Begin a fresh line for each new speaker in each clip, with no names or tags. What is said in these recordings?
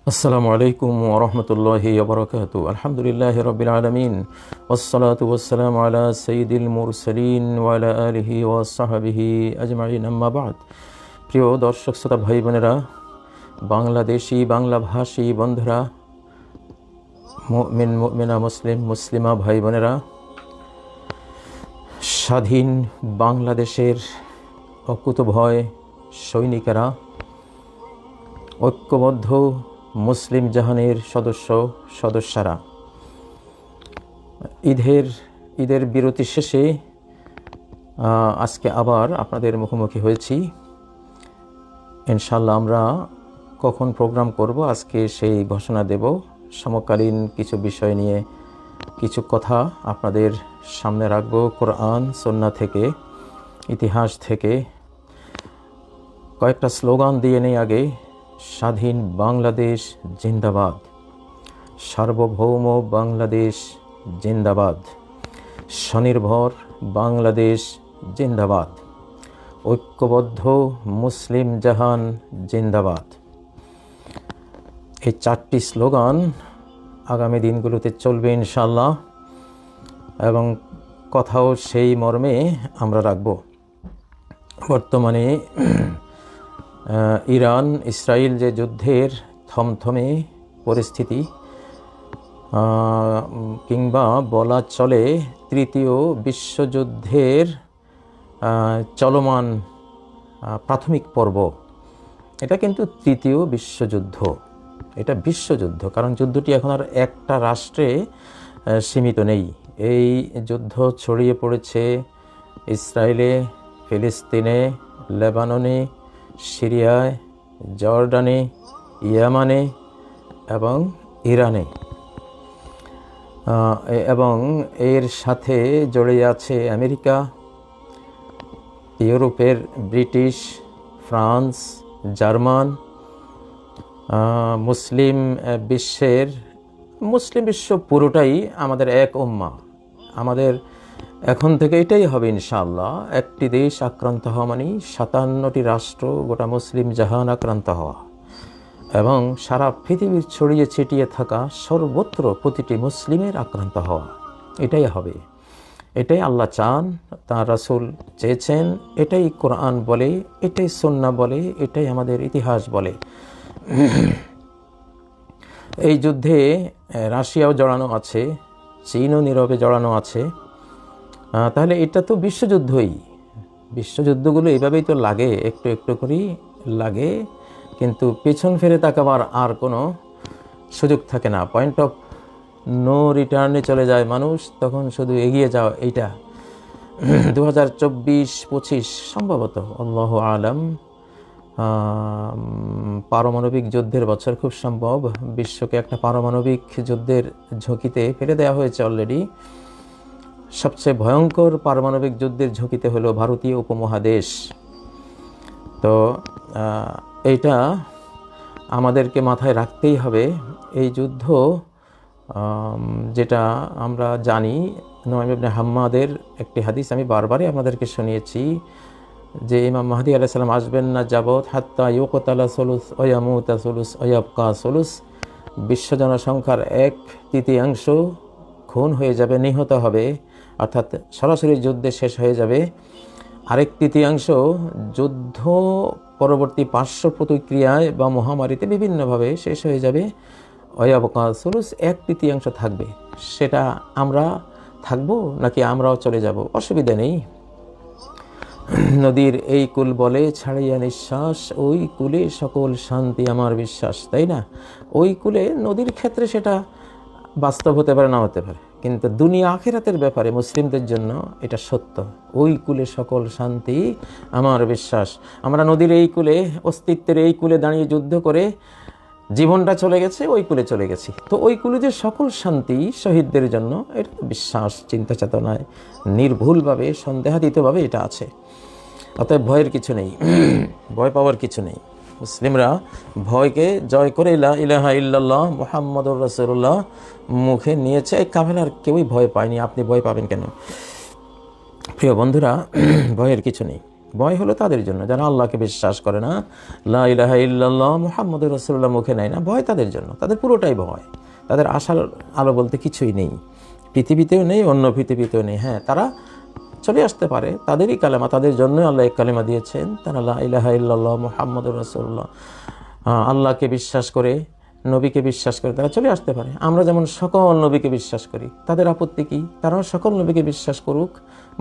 আসসালামু আলাইকুম ওয়া রাহমাতুল্লাহি ওয়া বারাকাতুহু। আলহামদুলিল্লাহি রাব্বিল আলামিন ওয়াসসালাতু ওয়াসসালামু আলা সাইয়্যিদিল মুরসালিন ওয়া আলা আলিহি ওয়া সাহবিহি আজমাইন, আম্মা বা'দ। প্রিয় দর্শক শ্রোতা ভাই বোনেরা, বাংলাদেশি বাংলাভাষী বন্ধুরা, মুমিন মুমিনা মুসলিম মুসলিমা ভাই বোনেরা, স্বাধীন বাংলাদেশের অকুতোভয় সৈনিকেরা, ঐক্যবদ্ধ মুসলিম জাহানের সদস্যরা, ঈদের বিরতি শেষে আজকে আবার আপনাদের মুখোমুখি হয়েছি। ইনশাআল্লাহ আমরা কখন প্রোগ্রাম করব আজকে সেই ঘোষণা দেব। সমকালীন কিছু বিষয় নিয়ে কিছু কথা আপনাদের সামনে রাখব, কোরআন সুন্নাহ থেকে, ইতিহাস থেকে। কয়েকটা স্লোগান দিয়ে নেই আগে। স্বাধীন বাংলাদেশ জিন্দাবাদ, সার্বভৌম বাংলাদেশ জিন্দাবাদ, স্বনির্ভর বাংলাদেশ জিন্দাবাদ, ঐক্যবদ্ধ মুসলিম জাহান জিন্দাবাদ। এই চারটি স্লোগান আগামী দিনগুলোতে চলবে ইনশাআল্লাহ, এবং কথাও সেই মর্মে আমরা রাখব। বর্তমানে ইরান ইসরায়েল যে যুদ্ধের থমথমে পরিস্থিতি, কিংবা বলা চলে তৃতীয় বিশ্বযুদ্ধের চলমান প্রাথমিক পর্ব, এটা কিন্তু তৃতীয় বিশ্বযুদ্ধ, এটা বিশ্বযুদ্ধ। কারণ যুদ্ধটি এখন আর একটা রাষ্ট্রে সীমিত নেই। এই যুদ্ধ ছড়িয়ে পড়েছে ইসরায়েলে, ফিলিস্তিনে, লেবাননে, সিরিয়ায়, জর্ডানে, ইয়ামানে এবং ইরানে, এবং এর সাথে জড়িয়ে আছে আমেরিকা, ইউরোপের ব্রিটিশ, ফ্রান্স, জার্মান। মুসলিম বিশ্ব পুরোটাই আমাদের এক উম্মাহ। আমাদের এখন থেকে এটাই হবে ইনশাআল্লাহ। একটি দেশ আক্রান্ত হওয়া মানে 57টি রাষ্ট্র, গোটা মুসলিম জাহান আক্রান্ত হওয়া, এবং সারা পৃথিবীর ছড়িয়ে ছিটিয়ে থাকা সর্বত্র প্রতিটি মুসলিমের আক্রান্ত হওয়া, এটাই হবে। এটাই আল্লাহ চান, তাঁর রাসূল চেয়েছেন, এটাই কোরআন বলে, এটাই সুন্নাহ বলে, এটাই আমাদের ইতিহাস বলে। এই যুদ্ধে রাশিয়াও জড়ানো আছে, চীনও নীরবে জড়ানো আছে। তাহলে এটা তো বিশ্বযুদ্ধই। বিশ্বযুদ্ধগুলো এইভাবেই তো লাগে, একটু একটু করেই লাগে, কিন্তু পেছন ফিরে তাকাবার আর কোনো সুযোগ থাকে না। পয়েন্ট অফ নো রিটার্নে চলে যায় মানুষ, তখন শুধু এগিয়ে যাওয়া। এইটা 2024-25 সম্ভবত, আল্লাহু আলাম, পারমাণবিক যুদ্ধের বছর খুব সম্ভব। বিশ্বকে একটা পারমাণবিক যুদ্ধের ঝুঁকিতে ফেলে দেওয়া হয়েছে অলরেডি। সবচেয়ে ভয়ঙ্কর পারমাণবিক যুদ্ধের ঝুঁকিতে হলো ভারতীয় উপমহাদেশ। তো এইটা আমাদেরকে মাথায় রাখতেই হবে। এই যুদ্ধ, যেটা আমরা জানি, নুআইম ইবনে হাম্মাদের একটি হাদিস আমি বারবারই আপনাদেরকে শুনিয়েছি, যে ইমাম মাহদী আলাইহিস সালাম আসবেন না যাবত হাত্তা ইউকতালা সুলুস ওয়া ইয়ামুতা সুলুস ওয়া ইয়াবকা সুলুস। বিশ্ব জনসংখ্যার 1/3 খুন হয়ে যাবে, নিহত হবে, অর্থাৎ সরাসরি যুদ্ধে শেষ হয়ে যাবে। 1/3 যুদ্ধ পরবর্তী পার্শ্ব প্রতিক্রিয়ায় বা মহামারীতে বিভিন্নভাবে শেষ হয়ে যাবে। ওয়ায়াবকা সুলুস, 1/3 থাকবে। সেটা আমরা থাকবো নাকি আমরাও চলে যাব, অসুবিধা নেই। নদীর এই কূল বলে ছাড়িয়া নিঃশ্বাস, ওই কূলে সকল শান্তি আমার বিশ্বাস, তাই না? ওই কূলে, নদীর ক্ষেত্রে সেটা বাস্তব হতে পারে, না হতে পারে, কিন্তু দুনিয়া আখিরাতের ব্যাপারে মুসলিমদের জন্য এটা সত্য। ওই কূলে সকল শান্তি আমার বিশ্বাস। আমরা নদীর এই কূলে, অস্তিত্বের এই কূলে দাঁড়িয়ে যুদ্ধ করে জীবনটা চলে গেছে, ওই কূলে চলে গেছি। তো ওই কূলে যে সকল শান্তি শহীদদের জন্য, এটা বিশ্বাস, চিন্তা চেতনায় নির্ভুলভাবে, সন্দেহাতীতভাবে এটা আছে। অতএব ভয়ের কিছু নেই, ভয় পাওয়ার কিছু নেই। মুসলিমরা ভয়কে জয় করে লা ইলাহা ইল্লাল্লাহ মুহাম্মাদুর রাসূলুল্লাহ মুখে নিয়েছে। এই কাফেলার কেউই ভয় পায়নি। আপনি ভয় পাবেন কেন? প্রিয় বন্ধুরা, ভয়ের কিছু নেই। ভয় হলো তাদের জন্য যারা আল্লাহকে বিশ্বাস করে না, লা ইলাহা ইল্লাল্লাহ মুহাম্মাদুর রাসূলুল্লাহ মুখে নেয় না, ভয় তাদের জন্য, তাদের পুরোটাই ভয়। তাদের আশার আলো বলতে কিছুই নেই, পৃথিবীতেও নেই, অন্য পৃথিবীতেও নেই। হ্যাঁ, তারা চলে আসতে পারে, তাদেরই কালেমা, তাদের জন্যই আল্লাহ এক কালেমা দিয়েছেন, তারা লা ইলাহা ইল্লাল্লাহ মুহাম্মাদুর রাসূলুল্লাহ, আল্লাহকে বিশ্বাস করে, নবীকে বিশ্বাস করে তারা চলে আসতে পারে। আমরা যেমন সকল নবীকে বিশ্বাস করি, তাদের আপত্তি কি? তারাও সকল নবীকে বিশ্বাস করুক,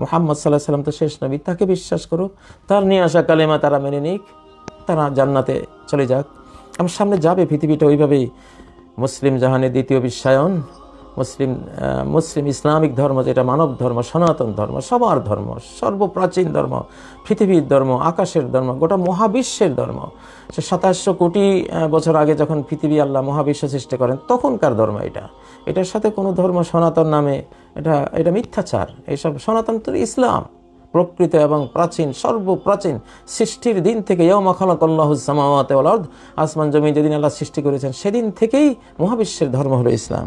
মুহাম্মদ সাল্লাল্লাহু আলাইহি সাল্লাম তো শেষ নবী, তাকে বিশ্বাস করুক, তার নিয়ে আসা কালেমা তারা মেনে নিক, তারা জান্নাতে চলে যাক। আমার সামনে যাবে পৃথিবীটা ওইভাবেই। মুসলিম জাহানের দ্বিতীয় বিশ্বায়ন, মুসলিম ইসলামিক ধর্ম, যেটা মানব ধর্ম, সনাতন ধর্ম, সবার ধর্ম, সর্বপ্রাচীন ধর্ম, পৃথিবীর ধর্ম, আকাশের ধর্ম, গোটা মহাবিশ্বের ধর্ম। সে 2700 কোটি বছর আগে যখন পৃথিবী আল্লাহ মহাবিশ্ব সৃষ্টি করেন তখনকার ধর্ম এটা। এটার সাথে কোনো ধর্ম সনাতন নামে এটা মিথ্যাচার। এইসব সনাতন তো ইসলাম, প্রকৃত এবং প্রাচীন, সর্বপ্রাচীন, সৃষ্টির দিন থেকে, ইয়াউমা খালাকাল্লাহুস সামাওয়াতি ওয়াল আরদ, আসমান জমিন যেদিন আল্লাহ সৃষ্টি করেছেন সেদিন থেকেই মহাবিশ্বের ধর্ম হলো ইসলাম।